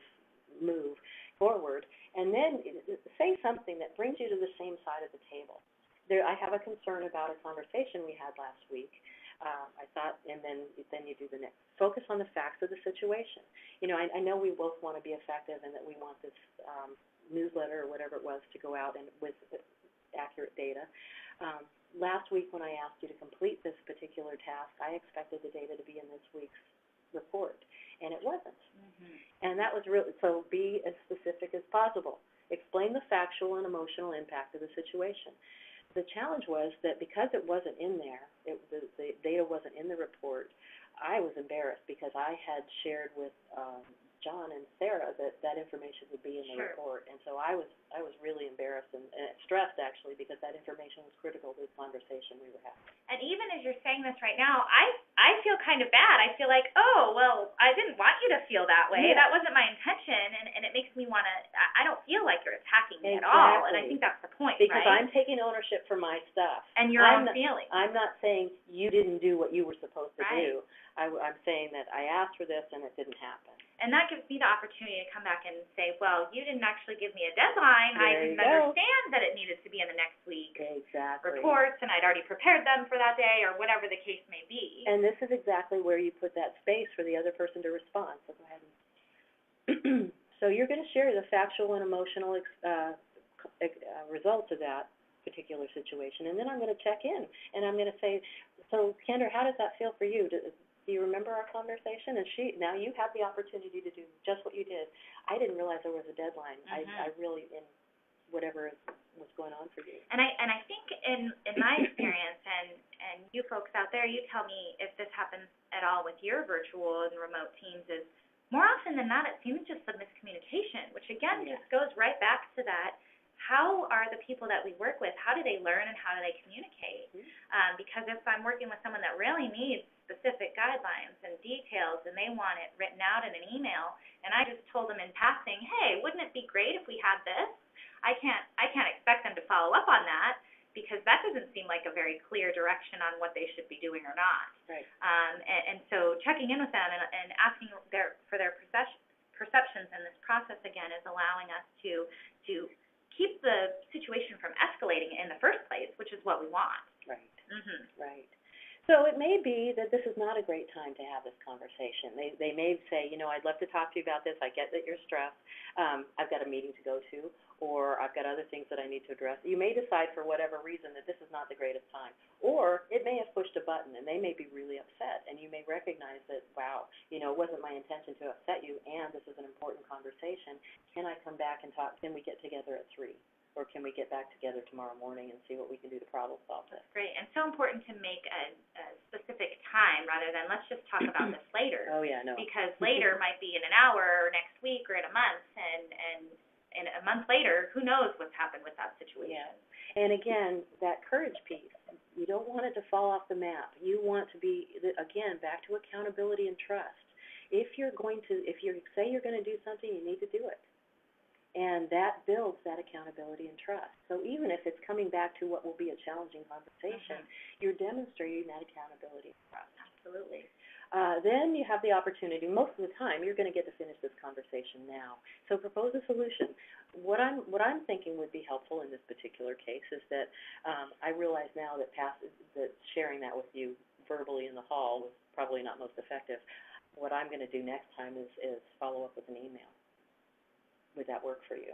move forward. And then say something that brings you to the same side of the table. I have a concern about a conversation we had last week. I thought, and then you do the next. Focus on the facts of the situation. I know we both want to be effective, and that we want this newsletter or whatever it was to go out and with accurate data. Last week when I asked you to complete this particular task, I expected the data to be in this week's report, and it wasn't. And that was really, so be as specific as possible. Explain the factual and emotional impact of the situation. The challenge was that because it wasn't in there, the data wasn't in the report, I was embarrassed because I had shared with John and Sarah that information would be in the report, and so I was really embarrassed and stressed, actually, because that information was critical to the conversation we were having. And even as you're saying this right now, I feel kind of bad. I feel like, oh, well, I didn't want you to feel that way. Yeah. That wasn't my intention, and it makes me want to, I don't feel like you're attacking me at all, and I think that's the point, because right? I'm taking ownership for my stuff. And your own feelings. I'm not saying you didn't do what you were supposed to do. I'm saying that I asked for this and it didn't happen. And that gives me the opportunity to come back and say, well, you didn't actually give me a deadline. There I didn't understand that it needed to be in the next week's reports, and I'd already prepared them for that day, or whatever the case may be. And this is exactly where you put that space for the other person to respond. So go ahead. So you're going to share the factual and emotional results of that particular situation, and then I'm going to check in, and I'm going to say, so Kendra, how does that feel for you? Do you remember our conversation? And now you have the opportunity to do just what you did. I didn't realize there was a deadline. I really, in whatever was going on for you. And I think in my experience, and you folks out there, you tell me if this happens at all with your virtual and remote teams, is more often than not, it seems just the miscommunication, which again just goes right back to that. How are the people that we work with, how do they learn and how do they communicate? Because if I'm working with someone that really needs specific guidelines and details and they want it written out in an email, and I just told them in passing, hey, wouldn't it be great if we had this? I can't expect them to follow up on that, because that doesn't seem like a very clear direction on what they should be doing or not. Right. And so checking in with them and asking for their perceptions in this process, again, is allowing us to keep the situation from escalating in the first place, which is what we want. Right. Right. So it may be that this is not a great time to have this conversation. They may say, I'd love to talk to you about this. I get that you're stressed. I've got a meeting to go to, or I've got other things that I need to address. You may decide for whatever reason that this is not the greatest time. Or it may have pushed a button, and they may be really upset, and you may recognize that, wow, it wasn't my intention to upset you, and this is an important conversation. Can I come back and talk? Can we get together at 3? Or can we get back together tomorrow morning and see what we can do to problem solve this? Great. And so important to make a specific time rather than let's just talk about this later. Oh, yeah, no. Because later might be in an hour or next week or in a month, and a month later, who knows what's happened with that situation. Yeah. And again, that courage piece, you don't want it to fall off the map. You want to be, again, back to accountability and trust. If you say you're going to do something, you need to do it. And that builds that accountability and trust. So even if it's coming back to what will be a challenging conversation, you're demonstrating that accountability and trust. Absolutely. Then you have the opportunity, most of the time, you're going to get to finish this conversation now. So propose a solution. What I'm thinking would be helpful in this particular case is that I realize now that sharing that with you verbally in the hall was probably not most effective. What I'm going to do next time is follow up with an email. Would that work for you?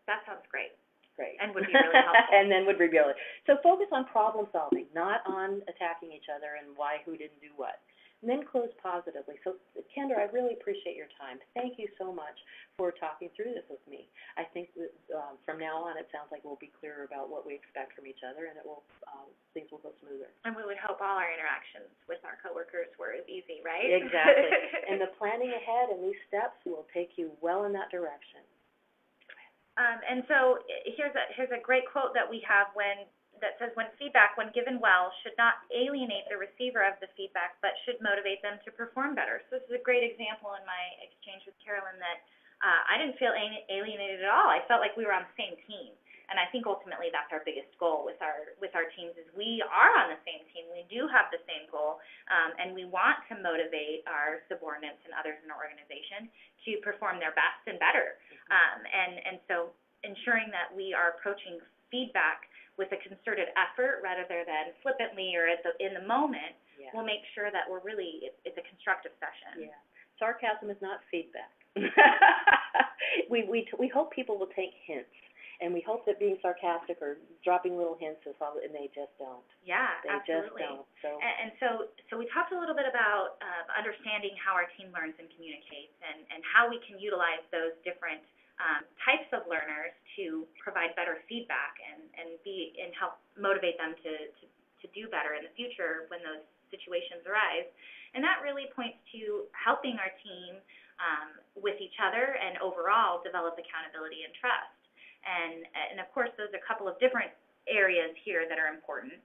That sounds great. Great. And would be really helpful. And then would be really. So focus on problem solving, not on attacking each other and who didn't do what. And then close positively. So, Kendra, I really appreciate your time. Thank you so much for talking through this with me. I think that from now on, it sounds like we'll be clearer about what we expect from each other, and things will go smoother. And we would hope all our interactions with our coworkers were as easy, right? Exactly. And the planning ahead and these steps will take you well in that direction. And so here's a great quote that we have that says, when feedback, when given well, should not alienate the receiver of the feedback, but should motivate them to perform better. So this is a great example in my exchange with Carolyn that I didn't feel alienated at all. I felt like we were on the same team. And I think ultimately that's our biggest goal with our teams is we are on the same team. We do have the same goal, and we want to motivate our subordinates and others in our organization to perform their best and better. And so ensuring that we are approaching feedback with a concerted effort rather than flippantly or in the moment will make sure that we're really it's a constructive session. Yeah. Sarcasm is not feedback. We hope people will take hints. And we hope that being sarcastic or dropping little hints is all, and they just don't. Yeah, they absolutely. Just don't. And so we talked a little bit about understanding how our team learns and communicates, and how we can utilize those different types of learners to provide better feedback and help motivate them to do better in the future when those situations arise. And that really points to helping our team with each other and overall develop accountability and trust. And of course, those are a couple of different areas here that are important.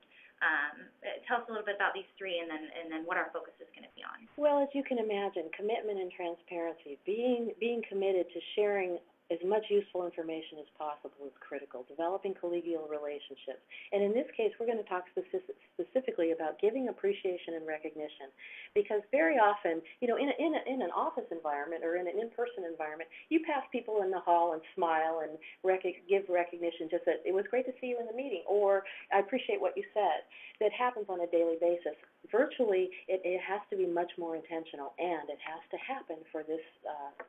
Tell us a little bit about these three, and then what our focus is going to be on. Well, as you can imagine, commitment and transparency, being committed to sharing as much useful information as possible is critical. Developing collegial relationships, and in this case, we're going to talk specifically about giving appreciation and recognition, because very often, in an office environment or in an in-person environment, you pass people in the hall and smile and give recognition, just that it was great to see you in the meeting, or I appreciate what you said. That happens on a daily basis. Virtually, it has to be much more intentional, and it has to happen for this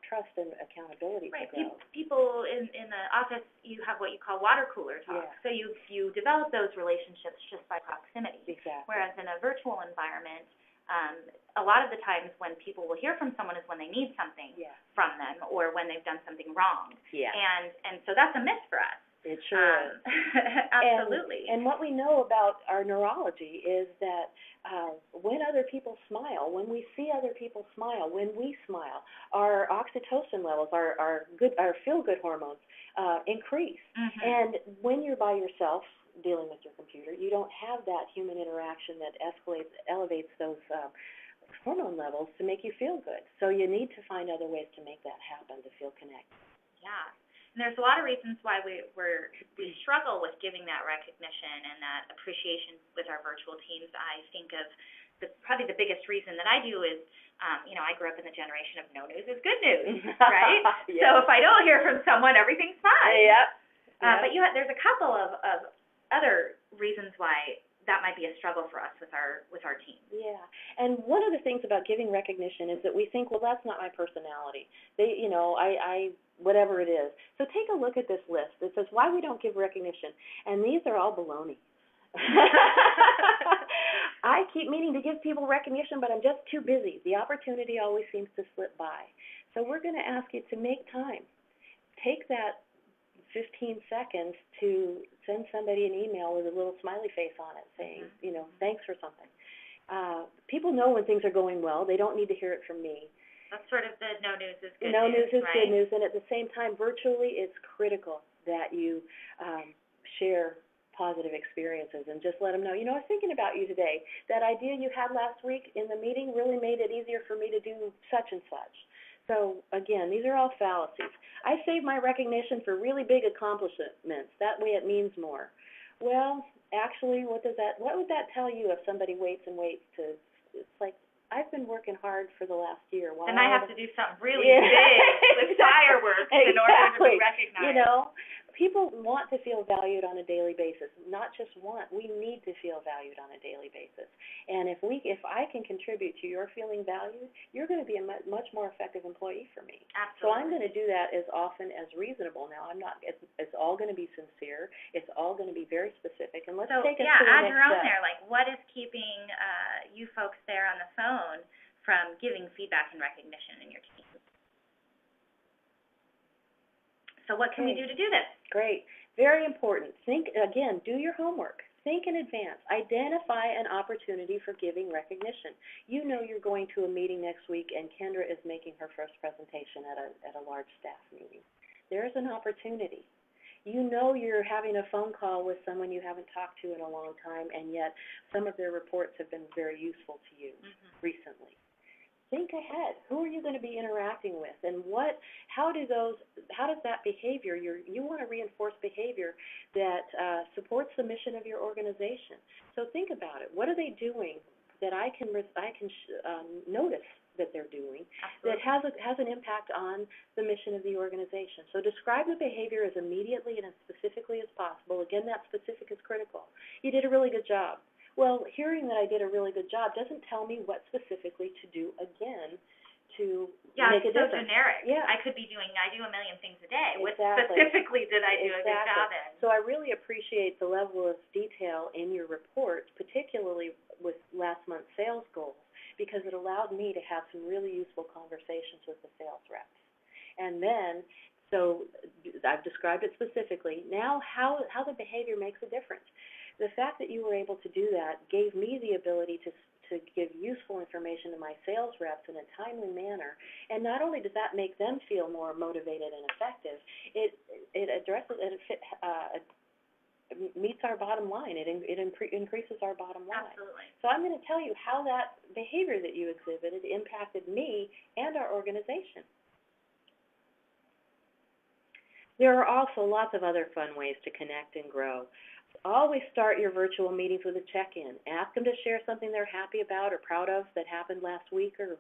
trust and accountability to grow. People in the office, you have what you call water cooler talk. Yeah. So you develop those relationships just by proximity. Exactly. Whereas in a virtual environment, a lot of the times when people will hear from someone is when they need something from them or when they've done something wrong. Yeah. And so that's a myth for us. It sure is. Absolutely. And what we know about our neurology is that when other people smile, when we see other people smile, when we smile, our oxytocin levels, our feel-good hormones increase. Mm-hmm. And when you're by yourself dealing with your computer, you don't have that human interaction that elevates those hormone levels to make you feel good. So you need to find other ways to make that happen, to feel connected. Yeah. And there's a lot of reasons why we struggle with giving that recognition and that appreciation with our virtual teams. I think of probably the biggest reason that I do is, I grew up in the generation of no news is good news, right? Yes. So if I don't hear from someone, everything's fine. Yep. But there's a couple of other reasons why that might be a struggle for us with our team. Yeah, and one of the things about giving recognition is that we think, well, that's not my personality. I whatever it is. So take a look at this list. It says why we don't give recognition, and these are all baloney. I keep meaning to give people recognition, but I'm just too busy. The opportunity always seems to slip by. So we're going to ask you to make time. Take that 15 seconds to send somebody an email with a little smiley face on it saying, thanks for something. People know when things are going well. They don't need to hear it from me. That's sort of the no news is good news, No news is right? good news, and at the same time, virtually, it's critical that you share positive experiences and just let them know, I was thinking about you today. That idea you had last week in the meeting really made it easier for me to do such and such. So, again, these are all fallacies. I save my recognition for really big accomplishments. That way it means more. Well, actually, what would that tell you if somebody waits and waits to, it's like, I've been working hard for the last year. And I have to do something really big with fireworks in order to be recognized. People want to feel valued on a daily basis. Not just want, we need to feel valued on a daily basis. And if I can contribute to your feeling valued, you're going to be a much more effective employee for me. Absolutely. So I'm going to do that as often as reasonable. Now, it's all going to be sincere. It's all going to be very specific. And let's take it to the next step. Add your own there. Like, what is keeping you folks there on the phone from giving feedback and recognition in your team? So what can we do to do this? Great. Very important. Think, again, do your homework. Think in advance. Identify an opportunity for giving recognition. You know you're going to a meeting next week, and Kendra is making her first presentation at a large staff meeting. There's an opportunity. You know you're having a phone call with someone you haven't talked to in a long time, and yet some of their reports have been very useful to you recently. think ahead. Who are you going to be interacting with, and how does that behavior, you want to reinforce behavior that supports the mission of your organization. So think about it. What are they doing that I can notice that they're doing that has an impact on the mission of the organization? So describe the behavior as immediately and as specifically as possible. Again, that specific is critical. You did a really good job. Well, hearing that I did a really good job doesn't tell me what specifically to do again to make a difference. Yeah, it's so generic. Yeah. I do a million things a day. Exactly. What specifically did I do a good job in? So I really appreciate the level of detail in your report, particularly with last month's sales goals, because it allowed me to have some really useful conversations with the sales reps. And then, so I've described it specifically. Now, how the behavior makes a difference. The fact that you were able to do that gave me the ability to give useful information to my sales reps in a timely manner. And not only does that make them feel more motivated and effective, it addresses it meets our bottom line. It increases our bottom line. Absolutely. So I'm going to tell you how that behavior that you exhibited impacted me and our organization. There are also lots of other fun ways to connect and grow. Always start your virtual meetings with a check-in. Ask them to share something they're happy about or proud of that happened last week, or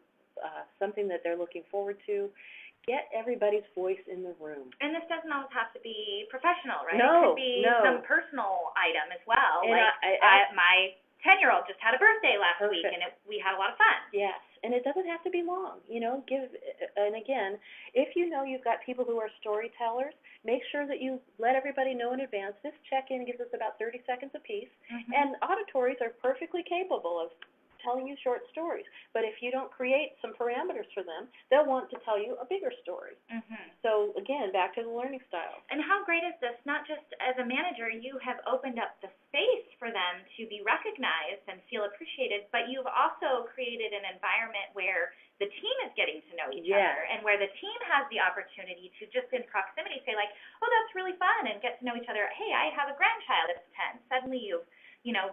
something that they're looking forward to. Get everybody's voice in the room. And this doesn't always have to be professional, right? No, it could be some personal item as well. And my 10-year-old just had a birthday last Perfect. week, and we had a lot of fun. Yes, and it doesn't have to be long. And again, if you know you've got people who are storytellers, make sure that you let everybody know in advance. This check-in gives us about 30 seconds apiece, and auditories are perfectly capable of telling you short stories. But if you don't create some parameters for them, they'll want to tell you a bigger story. So again, back to the learning styles. And how great is this? Not just as a manager, you have opened up the space for them to be recognized and feel appreciated, but you've also created an environment where the team is getting to know each other, and where the team has the opportunity to just in proximity say like, oh, that's really fun, and get to know each other. Hey, I have a grandchild that's 10. Suddenly you've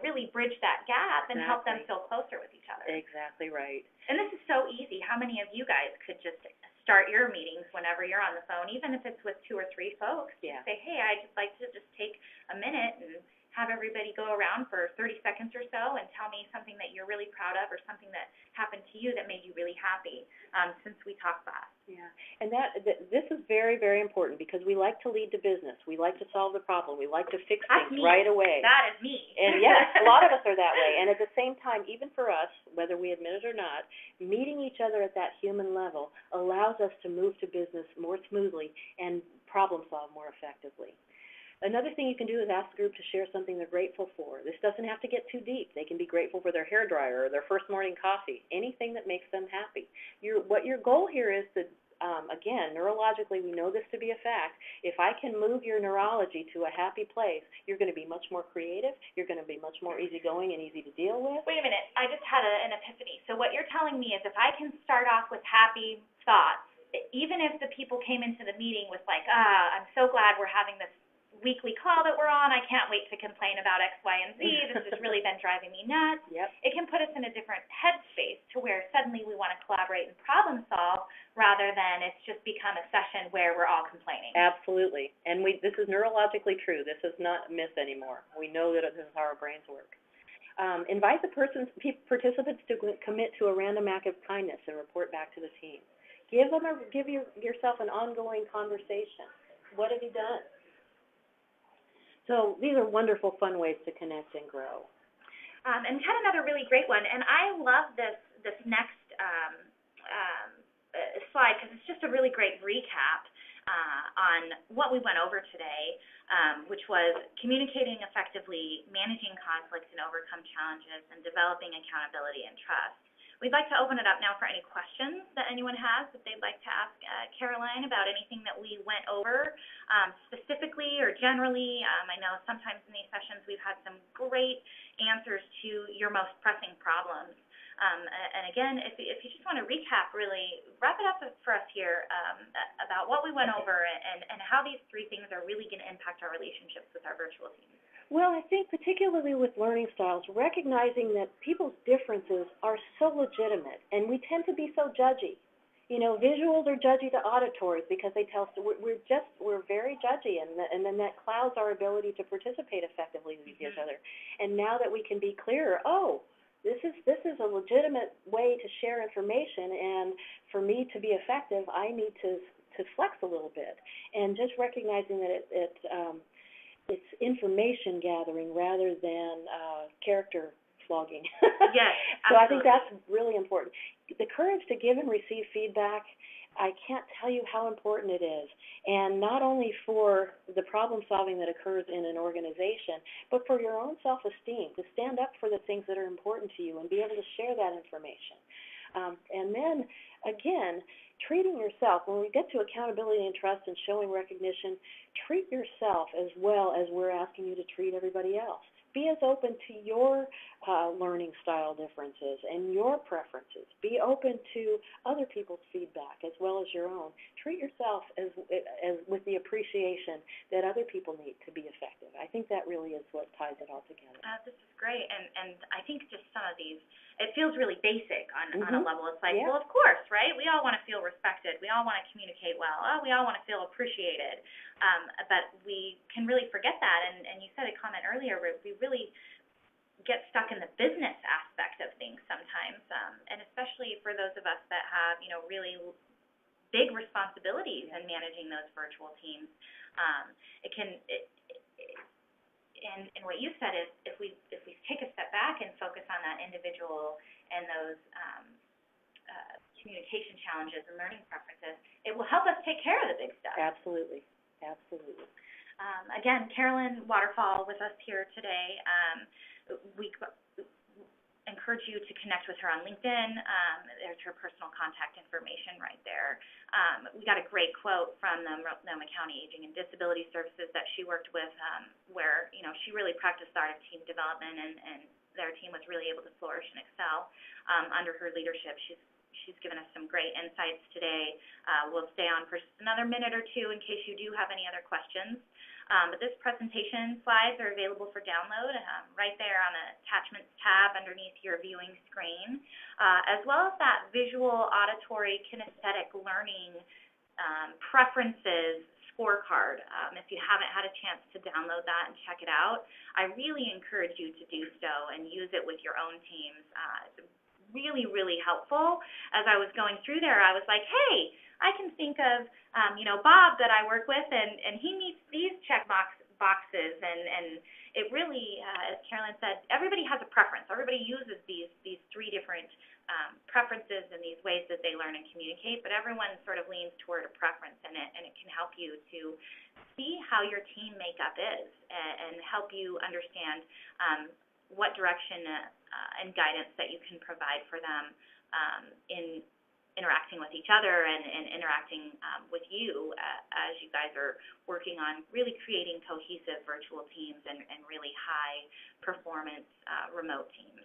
really bridge that gap and help them feel closer with each other. Exactly right. And this is so easy. How many of you guys could just start your meetings whenever you're on the phone, even if it's with 2 or 3 folks? Yeah. Say, hey, I'd just like to just take a minute and have everybody go around for 30 seconds or so and tell me something that you're really proud of or something that happened to you that made you really happy since we talked last. Yeah, and this is very, very important because we like to lead to business. We like to solve the problem. We like to fix things right away. That is me. And yes, a lot of us are that way. And at the same time, even for us, whether we admit it or not, meeting each other at that human level allows us to move to business more smoothly and problem solve more effectively. Another thing you can do is ask the group to share something they're grateful for. This doesn't have to get too deep. They can be grateful for their hairdryer or their first morning coffee, anything that makes them happy. What your goal here is to, again, neurologically, we know this to be a fact. If I can move your neurology to a happy place, you're going to be much more creative. You're going to be much more easygoing and easy to deal with. Wait a minute. I just had an epiphany. So what you're telling me is if I can start off with happy thoughts, even if the people came into the meeting with like, I'm so glad we're having this weekly call that we're on. I can't wait to complain about X, Y, and Z. This has really been driving me nuts. Yep. It can put us in a different headspace to where suddenly we want to collaborate and problem solve rather than it's just become a session where we're all complaining. Absolutely. And this is neurologically true. This is not myth anymore. We know that this is how our brains work. Invite the participants to commit to a random act of kindness and report back to the team. Give yourself an ongoing conversation. What have you done? So these are wonderful, fun ways to connect and grow. And we had another really great one, and I love this next slide because it's just a really great recap on what we went over today, which was communicating effectively, managing conflicts and overcome challenges, and developing accountability and trust. We'd like to open it up now for any questions that anyone has that they'd like to ask Caroline about anything that we went over specifically or generally. I know sometimes in these sessions we've had some great answers to your most pressing problems. And again, if you just want to recap, really wrap it up for us here about what we went over and how these 3 things are really going to impact our relationships with our virtual teams. Well, I think particularly with learning styles, recognizing that people's differences are so legitimate, and we tend to be so judgy. You know, visuals are judgy to auditories because they tell us we're very judgy, and then that clouds our ability to participate effectively with each other. And now that we can be clearer, this is a legitimate way to share information, and for me to be effective, I need to flex a little bit, and just recognizing that it's information gathering rather than character flogging. Yes, so I think that's really important. The courage to give and receive feedback, I can't tell you how important it is, and not only for the problem solving that occurs in an organization, but for your own self-esteem, to stand up for the things that are important to you and be able to share that information. And then, again, treating yourself, when we get to accountability and trust and showing recognition, treat yourself as well as we're asking you to treat everybody else. Be as open to your learning style differences and your preferences. Be open to other people's feedback as well as your own. Treat yourself as with the appreciation that other people need to be effective. I think that really is what ties it all together. This is great, and I think just some of these, it feels really basic on a level. It's like, well, of course, right? We all want to feel respected. We all want to communicate well. We all want to feel appreciated. But we can really forget that, and you said a comment earlier where we really get stuck in the business aspect of things sometimes, and especially for those of us that have, really big responsibilities in managing those virtual teams. And what you said is if we take a step back and focus on that individual and those communication challenges and learning preferences, it will help us take care of the big stuff. Absolutely. Again, Carolyn Waterfall with us here today. We encourage you to connect with her on LinkedIn. There's her personal contact information right there. We got a great quote from the Multnomah County Aging and Disability Services that she worked with, where she really practiced the art of team development, and their team was really able to flourish and excel under her leadership. She's given us some great insights today. We'll stay on for just another minute or two in case you do have any other questions. But this presentation slides are available for download right there on the Attachments tab underneath your viewing screen, as well as that visual, auditory, kinesthetic learning preferences scorecard. If you haven't had a chance to download that and check it out, I really encourage you to do so and use it with your own teams. It's really, really helpful. As I was going through there, I was like, hey, I can think of, Bob that I work with, and he meets these check boxes, and it really, as Carolyn said, everybody has a preference. Everybody uses these three different preferences and these ways that they learn and communicate, but everyone sort of leans toward a preference in it, and it can help you to see how your team makeup is and help you understand what direction and guidance that you can provide for them in interacting with each other and interacting with you as you guys are working on really creating cohesive virtual teams and really high performance remote teams.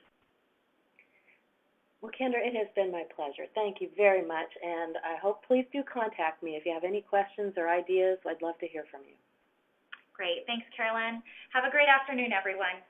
Well, Kendra, it has been my pleasure. Thank you very much, and I hope please do contact me if you have any questions or ideas. I'd love to hear from you. Great. Thanks, Carolyn. Have a great afternoon, everyone.